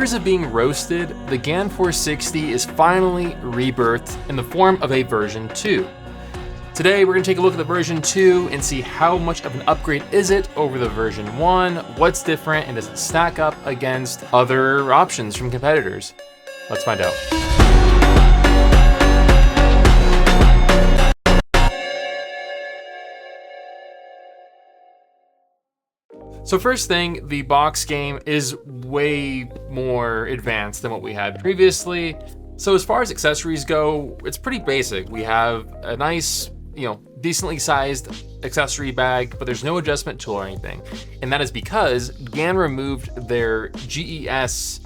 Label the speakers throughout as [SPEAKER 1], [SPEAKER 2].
[SPEAKER 1] years of being roasted, the GAN 460 is finally rebirthed in the form of a version 2. Today, we're going to take a look at the version 2 and see how much of an upgrade is it over the version 1, what's different, and does it stack up against other options from competitors? Let's find out. So first thing, the box game is way more advanced than what we had previously. So as far as accessories go, it's pretty basic. We have a nice, decently sized accessory bag, but there's no adjustment tool or anything. And that is because GAN removed their GES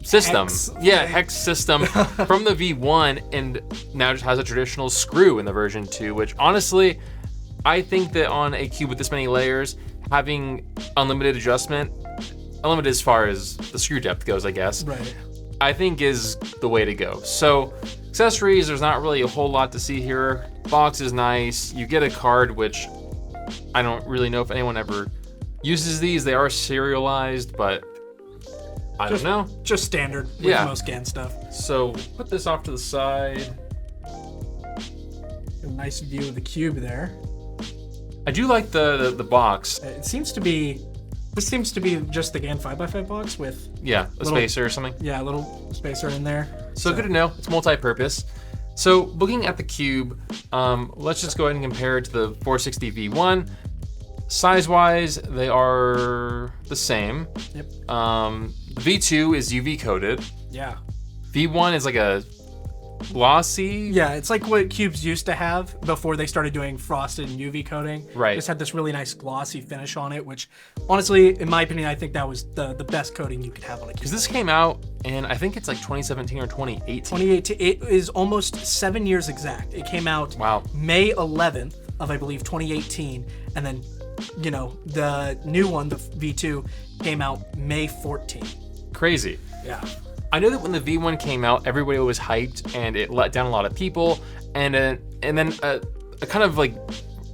[SPEAKER 1] system. Hex system from the V1 and now just has a traditional screw in the version 2, which honestly, I think that on a cube with this many layers, having unlimited adjustment, unlimited as far as the screw depth goes, I guess,
[SPEAKER 2] right,
[SPEAKER 1] I think is the way to go. So accessories, there's not really a whole lot to see here. Box is nice. You get a card, which I don't really know if anyone ever uses these. They are serialized, but I don't know.
[SPEAKER 2] Just standard with most GAN stuff.
[SPEAKER 1] So put this off to the side.
[SPEAKER 2] A nice view of the cube there.
[SPEAKER 1] I do like the box.
[SPEAKER 2] It seems to be, this seems to be just the GAN 5x5 box with
[SPEAKER 1] a spacer or something.
[SPEAKER 2] Yeah, a little spacer in there.
[SPEAKER 1] So good to know, it's multi-purpose. So looking at the cube, let's just go ahead and compare it to the 460 V1. Size-wise, they are the same.
[SPEAKER 2] Yep.
[SPEAKER 1] V2 is UV coated.
[SPEAKER 2] Yeah.
[SPEAKER 1] V1 is like a glossy.
[SPEAKER 2] Yeah, it's like what cubes used to have before they started doing frosted and UV coating.
[SPEAKER 1] Right.
[SPEAKER 2] Just had this really nice glossy finish on it, which honestly, in my opinion, I think that was the best coating you could have on a cube.
[SPEAKER 1] Because this came out in, I think it's like 2017 or 2018.
[SPEAKER 2] 2018. It is almost 7 years exact. It came out May 11th of, I believe, 2018. And then, the new one, the V2, came out May 14th.
[SPEAKER 1] Crazy.
[SPEAKER 2] Yeah.
[SPEAKER 1] I know that when the V1 came out, everybody was hyped and it let down a lot of people. And then a kind of like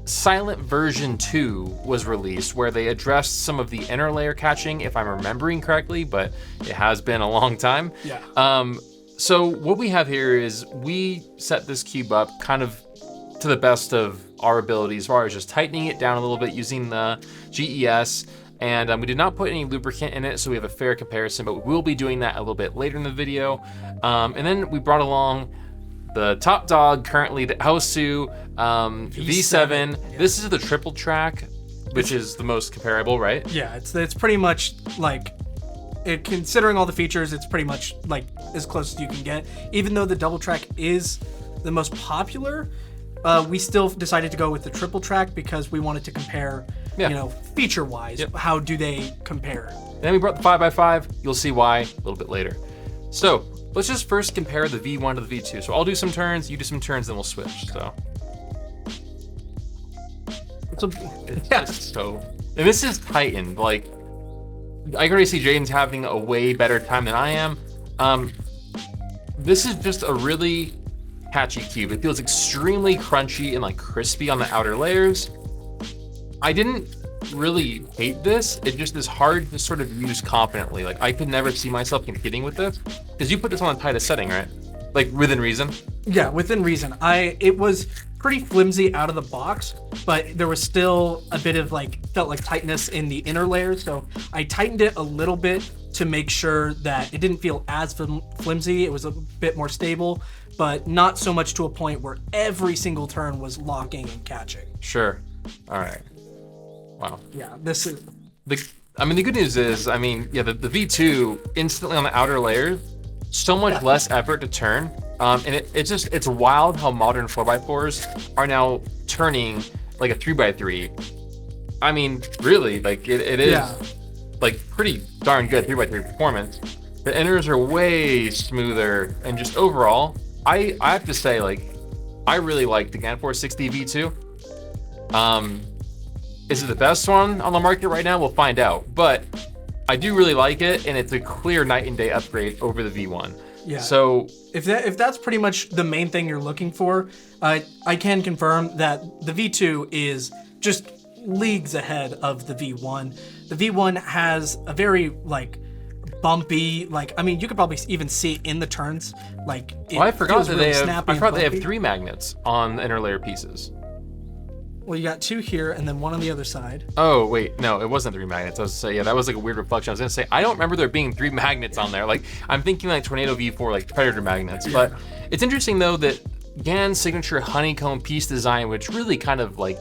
[SPEAKER 1] silent version 2 was released where they addressed some of the inner layer catching, if I'm remembering correctly, but it has been a long time.
[SPEAKER 2] Yeah.
[SPEAKER 1] So what we have here is we set this cube up kind of to the best of our ability as far as just tightening it down a little bit using the GES. And we did not put any lubricant in it, so we have a fair comparison, but we will be doing that a little bit later in the video. And then we brought along the top dog, currently the Aosu V7.
[SPEAKER 2] Yeah.
[SPEAKER 1] This is the triple track, which is the most comparable, right?
[SPEAKER 2] Yeah, it's pretty much like, considering all the features, it's pretty much like as close as you can get. Even though the double track is the most popular, we still decided to go with the triple track because we wanted to compare, feature-wise, how do they compare?
[SPEAKER 1] Then we brought the 5x5. You'll see why a little bit later. So let's just first compare the V1 to the V2. So I'll do some turns, you do some turns, then we'll switch. So. And this is tightened. Like, I can already see Jaden's having a way better time than I am. This is just a really catchy cube. It feels extremely crunchy and like crispy on the outer layers. I didn't really hate this. It just is hard to sort of use confidently. Like, I could never see myself competing with this because you put this on the tightest setting, right? Like within reason.
[SPEAKER 2] Yeah, within reason. It was pretty flimsy out of the box, but there was still a bit of felt like tightness in the inner layers. So I tightened it a little bit to make sure that it didn't feel as flimsy. It was a bit more stable, but not so much to a point where every single turn was locking and catching.
[SPEAKER 1] Sure. All right. Wow.
[SPEAKER 2] Yeah, this is...
[SPEAKER 1] the good news is, the V2, instantly on the outer layers, so much less effort to turn. And it's wild how modern 4x4s are now turning like a 3x3. I mean, really, it is pretty darn good 3x3 performance. The inners are way smoother, and just overall, I have to say, I really like the GAN 460 V2. Is it the best one on the market right now? We'll find out. But I do really like it, and it's a clear night and day upgrade over the V1.
[SPEAKER 2] Yeah.
[SPEAKER 1] So
[SPEAKER 2] if that's pretty much the main thing you're looking for, I can confirm that the V2 is just leagues ahead of the V1. The V1 has a very bumpy. Like, I mean, you could probably even see it in the turns. Like,
[SPEAKER 1] Well, I forgot that
[SPEAKER 2] really
[SPEAKER 1] I forgot they have 3 magnets on the inner layer pieces.
[SPEAKER 2] Well, you got 2 here and then 1 on the other side.
[SPEAKER 1] Oh, wait, no, it wasn't 3 magnets. I was gonna say, yeah, that was like a weird reflection. I was gonna say, I don't remember there being 3 magnets on there. Like, I'm thinking like Tornado V4, like Predator magnets.
[SPEAKER 2] Yeah.
[SPEAKER 1] But it's interesting though that GAN's signature honeycomb piece design, which really kind of like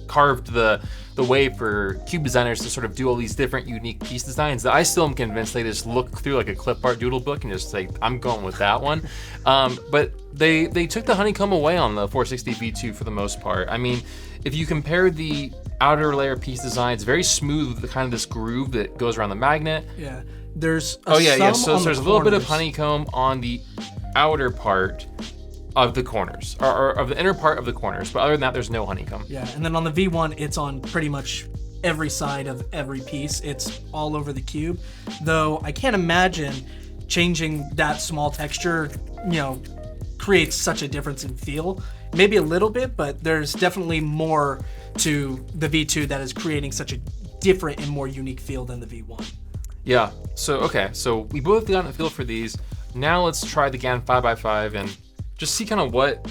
[SPEAKER 1] carved the way for cube designers to sort of do all these different unique piece designs, that I still am convinced they just look through like a clip art doodle book and just say, I'm going with that one. But they took the honeycomb away on the 460 V2 for the most part. I mean, if you compare the outer layer piece design, it's very smooth, the kind of this groove that goes around the magnet.
[SPEAKER 2] Yeah, there's
[SPEAKER 1] so there's a little bit of honeycomb on the outer part of the corners, or of the inner part of the corners, but other than that, there's no honeycomb.
[SPEAKER 2] Yeah, and then on the V1, it's on pretty much every side of every piece. It's all over the cube, though I can't imagine changing that small texture, creates such a difference in feel. Maybe a little bit, but there's definitely more to the V2 that is creating such a different and more unique feel than the V1.
[SPEAKER 1] Yeah, so we both got a feel for these. Now let's try the GAN 5x5 and just see kind of what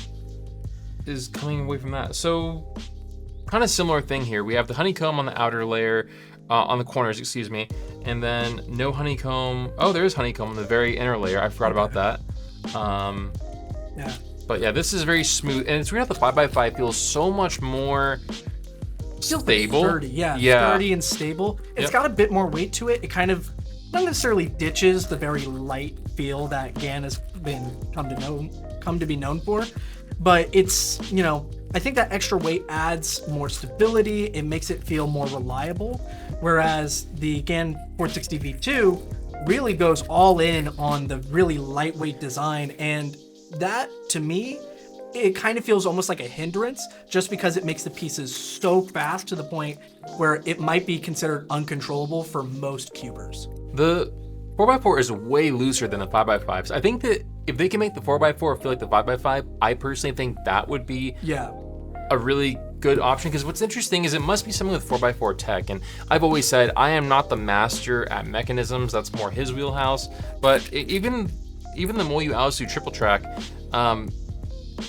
[SPEAKER 1] is coming away from that. So kind of similar thing here. We have the honeycomb on the outer layer, on the corners, excuse me, and then no honeycomb. Oh, there is honeycomb on the very inner layer. I forgot about that.
[SPEAKER 2] Yeah.
[SPEAKER 1] But yeah, this is very smooth, and it's weird how the 5x5 feels so much more stable.
[SPEAKER 2] Sturdy, sturdy and stable. It's got a bit more weight to it. It kind of not necessarily ditches the very light feel that GAN has come to be known for, but it's, I think that extra weight adds more stability. It makes it feel more reliable, whereas the GAN 460 V2 really goes all in on the really lightweight design, and that, to me, it kind of feels almost like a hindrance, just because it makes the pieces so fast to the point where it might be considered uncontrollable for most cubers.
[SPEAKER 1] The 4x4 is way looser than the 5x5s. I think that if they can make the 4x4 feel like the 5x5, I personally think that would be a really good option, because what's interesting is it must be something with 4x4 tech, and I've always said I am not the master at mechanisms. That's more his wheelhouse, but even the Moyu Aosu triple track,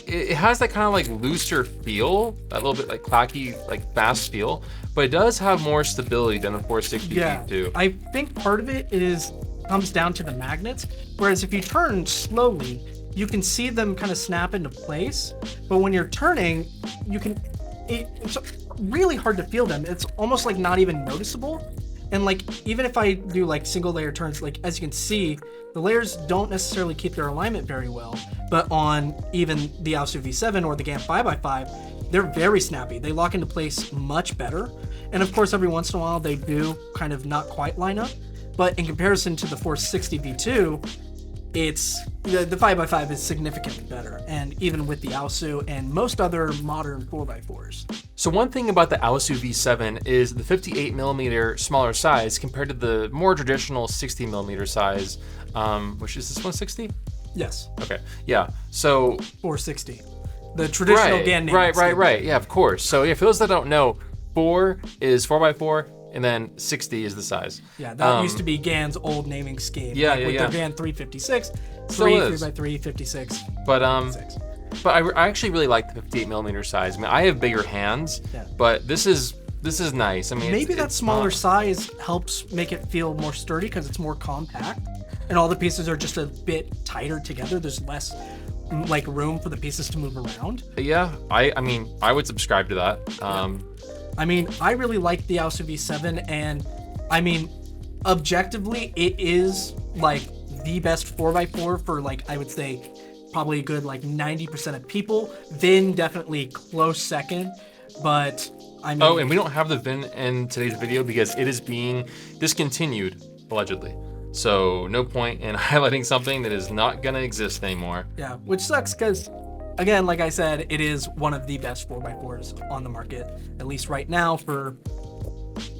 [SPEAKER 1] it has that kind of like looser feel, that little bit like clacky, like fast feel, but it does have more stability than the 460 V2.
[SPEAKER 2] I think part of it comes down to the magnets, whereas if you turn slowly, you can see them kind of snap into place, but when you're turning, it's really hard to feel them. It's almost like not even noticeable. And like, even if I do like single layer turns, like as you can see, the layers don't necessarily keep their alignment very well, but on even the Aosu V7 or the GAN 5x5, they're very snappy. They lock into place much better. And of course, every once in a while, they do kind of not quite line up. But in comparison to the 460 V2, it's the 5x5 is significantly better, and even with the Aosu and most other modern 4x4s.
[SPEAKER 1] So one thing about the Aosu V7 is the 58mm smaller size compared to the more traditional 60mm size, which is this 160?
[SPEAKER 2] Yes.
[SPEAKER 1] Okay, yeah, so
[SPEAKER 2] 460. The traditional GAN name.
[SPEAKER 1] Right, yeah, of course. So yeah, for those that don't know, 4 is 4x4, and then 60 is the size.
[SPEAKER 2] Yeah, that used to be GAN's old naming scheme.
[SPEAKER 1] Yeah,
[SPEAKER 2] with
[SPEAKER 1] yeah.
[SPEAKER 2] the GAN 356, 3x3, 56.
[SPEAKER 1] But I actually really like the 58mm size. I mean, I have bigger hands, but this is nice. I mean,
[SPEAKER 2] maybe that smaller size helps make it feel more sturdy because it's more compact, and all the pieces are just a bit tighter together. There's less like room for the pieces to move around.
[SPEAKER 1] Yeah, I mean, I would subscribe to that.
[SPEAKER 2] I mean, I really like the Aosu V7, and I mean, objectively, it is like the best 4x4 for like, I would say, probably a good like 90% of people. VIN definitely close second, but I mean...
[SPEAKER 1] Oh, and we don't have the VIN in today's video because it is being discontinued, allegedly. So no point in highlighting something that is not gonna exist anymore.
[SPEAKER 2] Yeah, which sucks because, again, like I said, it is one of the best 4x4s on the market, at least right now, for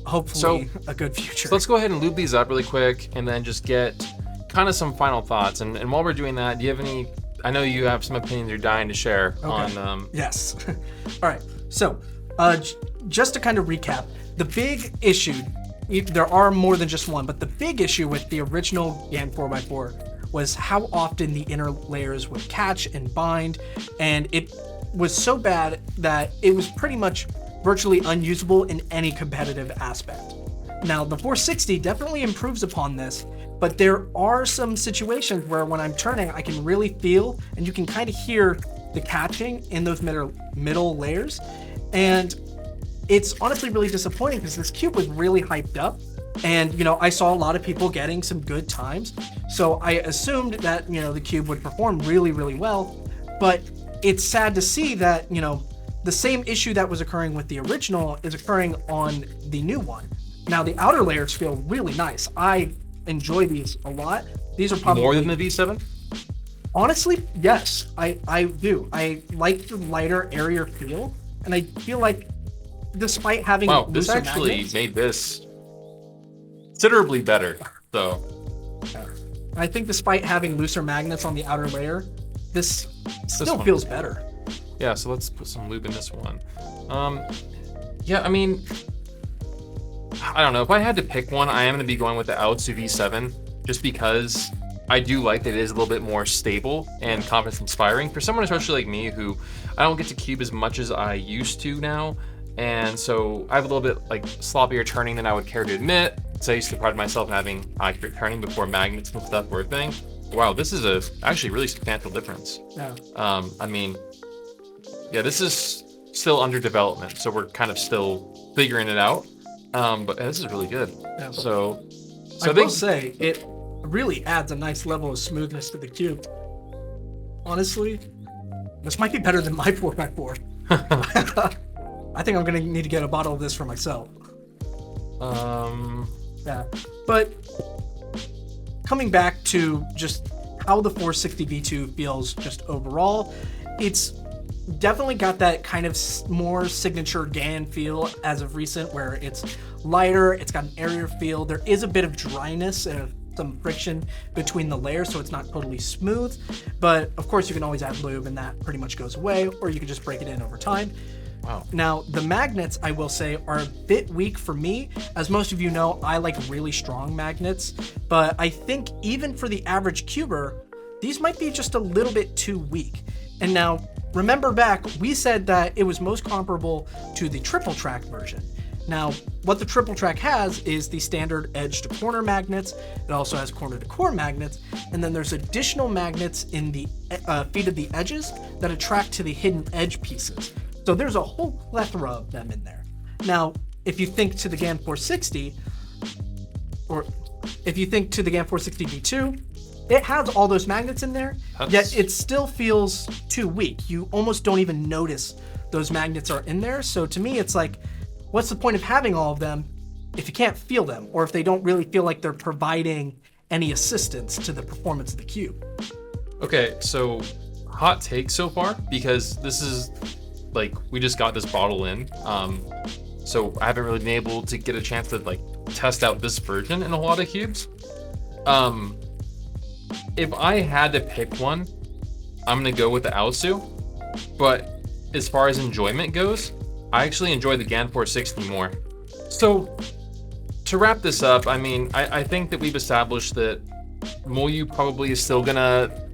[SPEAKER 2] hopefully a good future.
[SPEAKER 1] So let's go ahead and lube these up really quick and then just get kind of some final thoughts. And while we're doing that, do you have any, I know you have some opinions you're dying to share on...
[SPEAKER 2] Yes. All right, so just to kind of recap, the big issue there are more than just one, but the big issue with the original GAN 4x4 was how often the inner layers would catch and bind, and it was so bad that it was pretty much virtually unusable in any competitive aspect. Now, the 460 definitely improves upon this, but there are some situations where when I'm turning, I can really feel, and you can kind of hear the catching in those middle layers, and it's honestly really disappointing because this cube was really hyped up, and I saw a lot of people getting some good times, so I assumed that the cube would perform really, really well. But it's sad to see that the same issue that was occurring with the original is occurring on the new one. Now, the outer layers feel really nice. I enjoy these a lot. These are probably
[SPEAKER 1] more than the V7.
[SPEAKER 2] Honestly, yes, I do. I like the lighter, airier feel, and I feel like despite having
[SPEAKER 1] this actually
[SPEAKER 2] magnets,
[SPEAKER 1] made this considerably better, though.
[SPEAKER 2] I think despite having looser magnets on the outer layer, this still feels better.
[SPEAKER 1] Yeah, so let's put some lube in this one. Yeah, I mean, I don't know. If I had to pick one, I am going to be going with the Aotsu V7, just because I do like that it is a little bit more stable and confidence inspiring for someone especially like me, who I don't get to cube as much as I used to now. And so I have a little bit like sloppier turning than I would care to admit. So I used to pride myself in having accurate turning before magnets and stuff were a thing. Wow, this is a actually really substantial difference.
[SPEAKER 2] Yeah.
[SPEAKER 1] I mean, yeah, this is still under development, so we're kind of still figuring it out. But this is really good.
[SPEAKER 2] Yeah.
[SPEAKER 1] So
[SPEAKER 2] I will say it really adds a nice level of smoothness to the cube. Honestly, this might be better than my 4x4. I think I'm gonna need to get a bottle of this for myself. Yeah, but coming back to just how the 460 V2 feels just overall, it's definitely got that kind of more signature GAN feel as of recent, where it's lighter, it's got an airier feel. There is a bit of dryness and some friction between the layers, so it's not totally smooth. But of course, you can always add lube and that pretty much goes away, or you can just break it in over time.
[SPEAKER 1] Wow.
[SPEAKER 2] Now, the magnets, I will say, are a bit weak for me. As most of you know, I like really strong magnets, but I think even for the average cuber, these might be just a little bit too weak. And now, remember back, we said that it was most comparable to the triple track version. Now, what the triple track has is the standard edge to corner magnets. It also has corner to core magnets, and then there's additional magnets in the feet of the edges that attract to the hidden edge pieces. So there's a whole plethora of them in there. Now, if you think to the GAN 460, or if you think to the GAN 460 V2, it has all those magnets in there, yet it still feels too weak. You almost don't even notice those magnets are in there. So to me, it's like, what's the point of having all of them if you can't feel them, or if they don't really feel like they're providing any assistance to the performance of the cube?
[SPEAKER 1] Okay, so hot take so far, because this is like, we just got this bottle in, so I haven't really been able to get a chance to like test out this version in a lot of cubes. If I had to pick one, I'm gonna go with the Aotsu, but as far as enjoyment goes, I actually enjoy the GAN 460 more. So to wrap this up, I mean, I think that we've established that Moyu probably is still gonna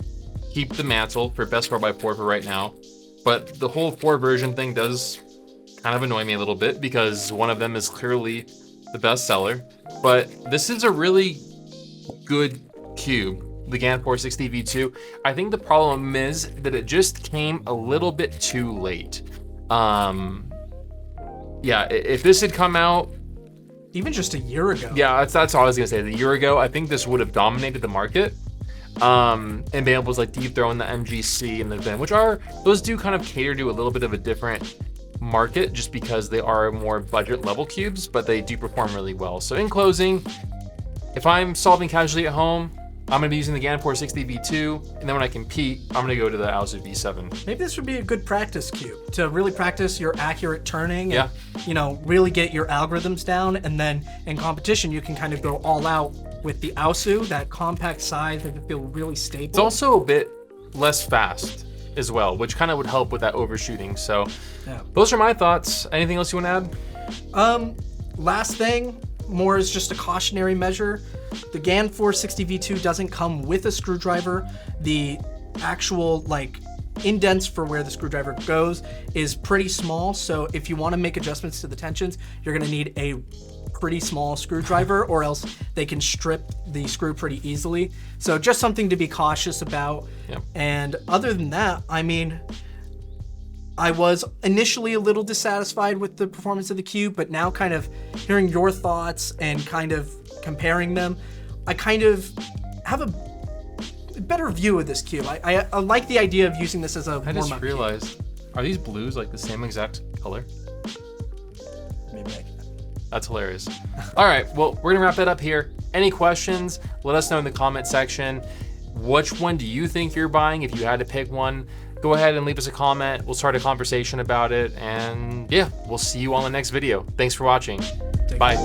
[SPEAKER 1] keep the mantle for best 4x4 for right now. But the whole 4 version thing does kind of annoy me a little bit, because one of them is clearly the best seller. But this is a really good cube, the GAN 460 V2. I think the problem is that it just came a little bit too late. Yeah, if this had come out
[SPEAKER 2] even just a year ago.
[SPEAKER 1] Yeah, that's all I was gonna say. A year ago, I think this would have dominated the market. And being able to like dethrone the MGC and the VIN, those do kind of cater to a little bit of a different market, just because they are more budget level cubes, but they do perform really well. So in closing, if I'm solving casually at home, I'm gonna be using the GAN 460 V2, and then when I compete, I'm gonna go to the Aotsu V7.
[SPEAKER 2] Maybe this would be a good practice cube to really practice your accurate turning and,
[SPEAKER 1] yeah,
[SPEAKER 2] really get your algorithms down. And then in competition, you can kind of go all out with the Aotsu, that compact size that can feel really stable.
[SPEAKER 1] It's also a bit less fast as well, which kind of would help with that overshooting. So yeah, those are my thoughts. Anything else you want to add?
[SPEAKER 2] Last thing, more as just a cautionary measure. The GAN 460 V2 doesn't come with a screwdriver. The actual like indents for where the screwdriver goes is pretty small, so if you want to make adjustments to the tensions, you're going to need a pretty small screwdriver, or else they can strip the screw pretty easily. So just something to be cautious about.
[SPEAKER 1] Yep.
[SPEAKER 2] And other than that, I mean, I was initially a little dissatisfied with the performance of the Cube, but now kind of hearing your thoughts and kind of comparing them, I kind of have a better view of this Cube. I like the idea of using this as a warm-up.
[SPEAKER 1] I just realized, are these blues like the same exact color?
[SPEAKER 2] Maybe I can.
[SPEAKER 1] That's hilarious. All right, well, we're gonna wrap it up here. Any questions, let us know in the comment section. Which one do you think you're buying if you had to pick one? Go ahead and leave us a comment. We'll start a conversation about it. And yeah, we'll see you on the next video. Thanks for watching. Bye.